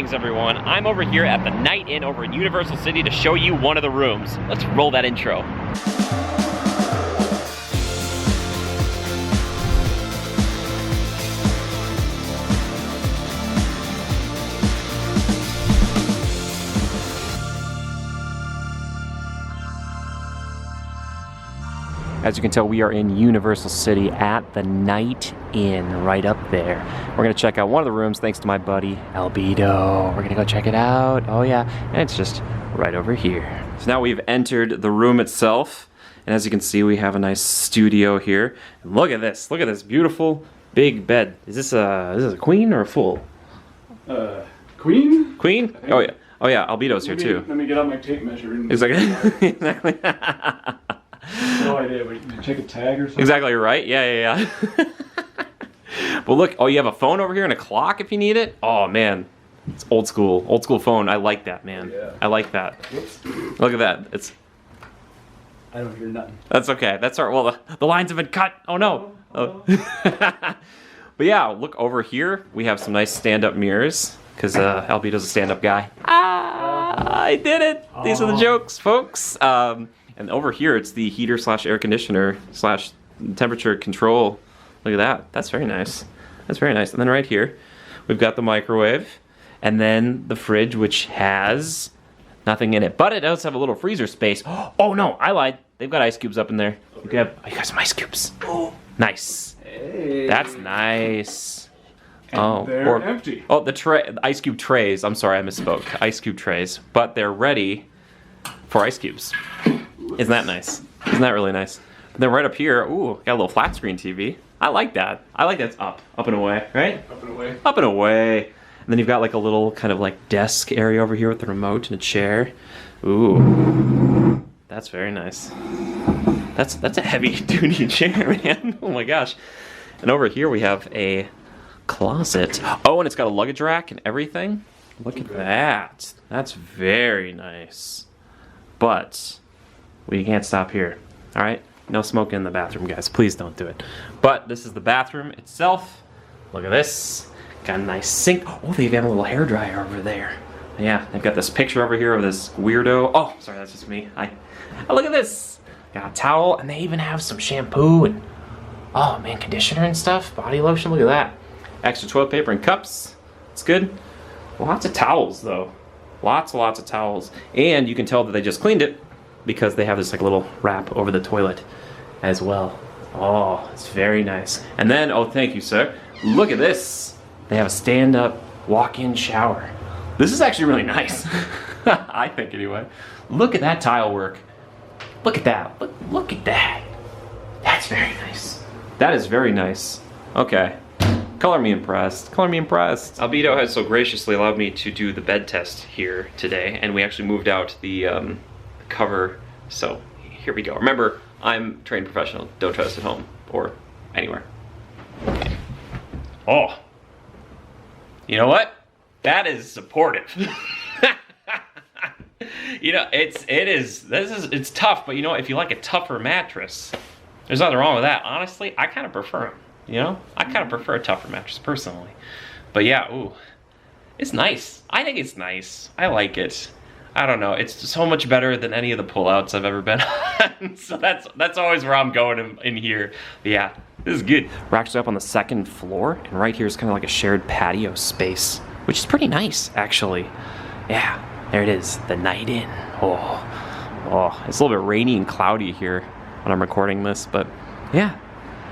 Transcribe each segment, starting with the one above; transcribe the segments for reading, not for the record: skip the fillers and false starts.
Greetings everyone, I'm over here at the Nite Inn over in Universal City to show you one of the rooms. Let's roll that intro. As you can tell, we are in Universal City at the Nite Inn, right up there. We're gonna check out one of the rooms thanks to my buddy, ALBEDO. We're gonna go check it out, oh yeah, and it's just right over here. So now we've entered the room itself, and as you can see, we have a nice studio here. And look at this beautiful big bed. Is this a queen or a full? Queen? Queen? Oh yeah, ALBEDO's here too. Let me get out my tape measure. And Exactly. No idea, but you check a tag or something? Exactly right. Yeah. But look, oh, you have a phone over here and a clock if you need it. Oh man, it's old school phone. I like that, man. Yeah. I like that. Whoops. Look at that. It's. I don't hear nothing. That's okay. That's all right. Well, the lines have been cut. Oh no. Oh. But yeah, look over here. We have some nice stand-up mirrors because ALBEDO's a stand-up guy. I did it. These are the jokes, folks. And over here, it's the heater slash air conditioner slash temperature control. Look at that. That's very nice. That's very nice. And then right here, we've got the microwave. And then the fridge, which has nothing in it. But it does have a little freezer space. Oh, no. I lied. They've got ice cubes up in there. You got some ice cubes. Nice. Hey. That's nice. And they're empty. Oh, the ice cube trays. I'm sorry, I misspoke. Ice cube trays. But they're ready for ice cubes. Isn't that nice? Isn't that really nice? And then right up here, ooh, got a little flat screen TV. I like that. I like that it's up and away, right? Up and away. Up and away. And then you've got like a little kind of like desk area over here with the remote and a chair. Ooh, that's very nice. That's a heavy duty chair, man. Oh my gosh. And over here we have a closet. Oh, and it's got a luggage rack and everything. Look at that. That's very nice. But we can't stop here, all right? No smoking in the bathroom, guys. Please don't do it. But this is the bathroom itself. Look at this. Got a nice sink. Oh, they even have a little hairdryer over there. Yeah, they've got this picture over here of this weirdo. Oh, sorry, that's just me. Oh, look at this. Got a towel, and they even have some shampoo and, oh man, conditioner and stuff. Body lotion, look at that. Extra toilet paper and cups. It's good. Lots of towels, though. Lots of towels. And you can tell that they just cleaned it because they have this like little wrap over the toilet as well. Oh, it's very nice. And then, oh, thank you, sir. Look at this. They have a stand-up walk-in shower. This is actually really nice. I think anyway. Look at that tile work. Look at that. Look at that. That's very nice. That is very nice. Okay. Color me impressed. Color me impressed. ALBEDO has so graciously allowed me to do the bed test here today, and we actually moved out the cover. So here we go. Remember, I'm a trained professional. Don't try this at home or anywhere. Okay. Oh, you know what? That is supportive. You know, it's tough, but you know, if you like a tougher mattress, there's nothing wrong with that. Honestly, I kind of prefer them. You know, I kind of prefer a tougher mattress personally. But yeah, ooh, it's nice. I think it's nice. I like it. I don't know. It's so much better than any of the pullouts I've ever been on. So that's always where I'm going in here. But yeah, this is good. We're actually up on the second floor, and right here is kind of like a shared patio space, which is pretty nice, actually. Yeah, there it is, the Nite Inn. Oh, it's a little bit rainy and cloudy here when I'm recording this, but yeah.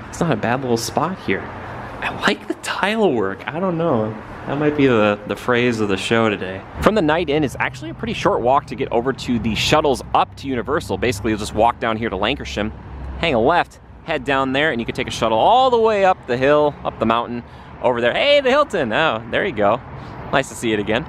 It's not a bad little spot here. I like the tile work. I don't know. That might be the phrase of the show today. From the Nite Inn is actually a pretty short walk to get over to the shuttles up to Universal. Basically, you'll just walk down here to Lancashire, hang a left, head down there, and you can take a shuttle all the way up the hill, up the mountain, over there. Hey, the Hilton. Oh, there you go. Nice to see it again.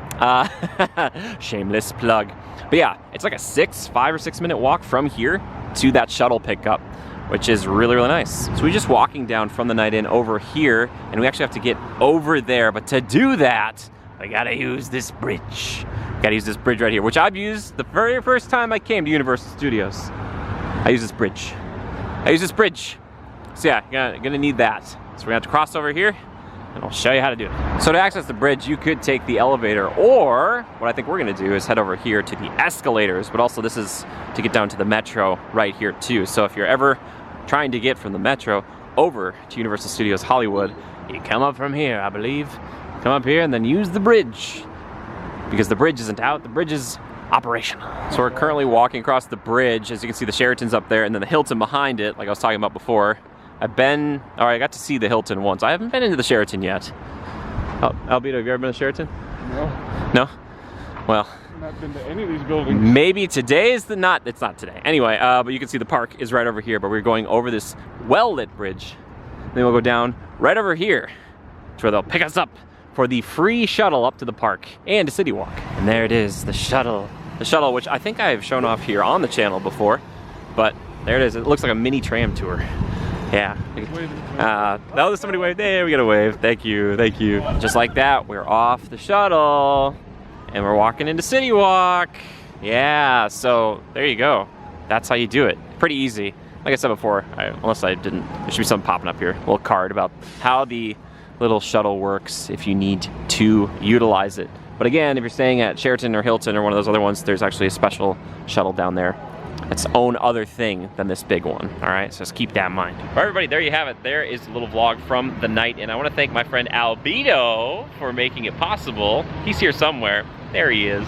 Shameless plug. But yeah, it's like a 5 or 6 minute walk from here to that shuttle pickup, which is really nice. So we're just walking down from the Nite Inn over here, and we actually have to get over there. But to do that, I gotta use this bridge. Gotta use this bridge right here, which I've used the very first time I came to Universal Studios. I use this bridge. So yeah, gonna need that. So we're gonna have to cross over here, and I'll show you how to do it. So to access the bridge, you could take the elevator, or what I think we're gonna do is head over here to the escalators, but also this is to get down to the metro right here too. So if you're ever trying to get from the metro over to Universal Studios Hollywood, you come up from here, I believe. Come up here and then use the bridge. Because the bridge isn't out, the bridge is operational. So we're currently walking across the bridge. As you can see, the Sheraton's up there and then the Hilton behind it, like I was talking about before. I got to see the Hilton once. I haven't been into the Sheraton yet. Albedo, have you ever been to Sheraton? No. No? Well. I've not been to any of these buildings. Maybe today is it's not today. Anyway, but you can see the park is right over here, but we're going over this well-lit bridge. Then we'll go down right over here to where they'll pick us up for the free shuttle up to the park and to CityWalk. And there it is, the shuttle. The shuttle, which I think I've shown off here on the channel before, but there it is. It looks like a mini tram tour. Yeah. That was somebody waved. There, we got a wave. Thank you, thank you. Just like that, we're off the shuttle and we're walking into CityWalk. Yeah, so there you go. That's how you do it. Pretty easy. Like I said before, unless I didn't, there should be something popping up here. A little card about how the little shuttle works if you need to utilize it. But again, if you're staying at Sheraton or Hilton or one of those other ones, there's actually a special shuttle down there. It's its own other thing than this big one, all right? So just keep that in mind. All right, everybody, there you have it. There is a little vlog from the night, and I want to thank my friend Albedo for making it possible. He's here somewhere. There he is.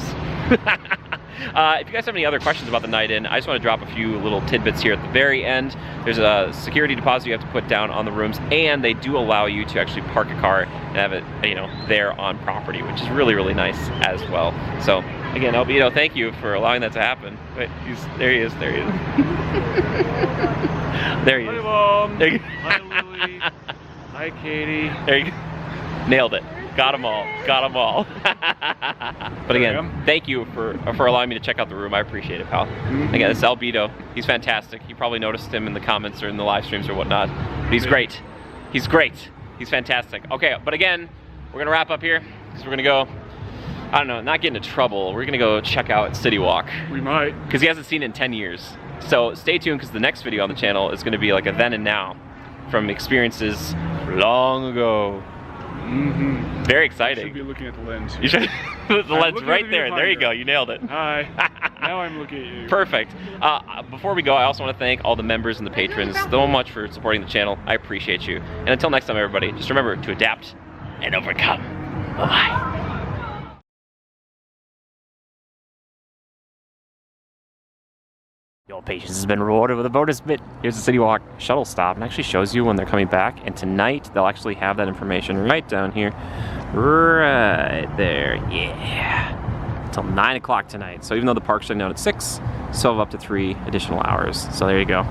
If you guys have any other questions about the night in, I just want to drop a few little tidbits here at the very end. There's a security deposit you have to put down on the rooms, and they do allow you to actually park a car and have it, you know, there on property, which is really, really nice as well. So again, Albedo, thank you for allowing that to happen. Wait, there he is, there he is. There he is. Hi, Mom. There you go. Hi, Lily. Hi, Katie. There you go. Nailed it. Got them all. Got them all. But again, thank you for allowing me to check out the room. I appreciate it, pal. Again, it's Albedo. He's fantastic. You probably noticed him in the comments or in the live streams or whatnot. But he's great. He's great. He's fantastic. Okay, but again, we're gonna wrap up here because we're gonna go, I don't know, not get into trouble. We're gonna go check out CityWalk. We might. Because he hasn't seen it in 10 years. So stay tuned because the next video on the channel is gonna be like a then and now from experiences long ago. Very exciting. You should be looking at the lens. You should. The lens right there. There you go. You nailed it. Hi. Now I'm looking at you. Perfect. Before we go, I also want to thank all the members and the patrons so much for supporting the channel. I appreciate you. And until next time, everybody, just remember to adapt and overcome. Bye-bye. Your patience has been rewarded with a bonus bit. Here's the CityWalk shuttle stop, and actually shows you when they're coming back. And tonight, they'll actually have that information right down here. Right there, yeah. Until 9 o'clock tonight. So even though the park's shutting down at 6, still have up to 3 additional hours. So there you go.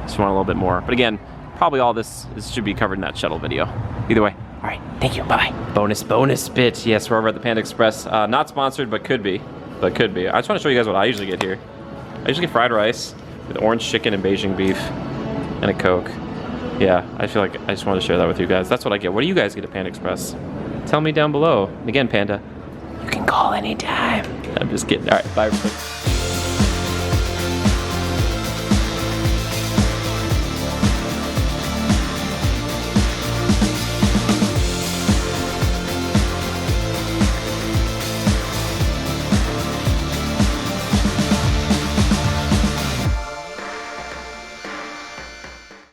Just want a little bit more. But again, probably all this should be covered in that shuttle video. Either way, all right, thank you, bye-bye. Bonus bit. Yes, we're over at the Panda Express. Not sponsored, but could be. I just want to show you guys what I usually get here. I usually get fried rice with orange chicken and Beijing beef and a Coke. Yeah, I feel like I just wanted to share that with you guys. That's what I get. What do you guys get at Panda Express? Tell me down below. And again, Panda, you can call anytime. I'm just kidding. All right, bye everybody.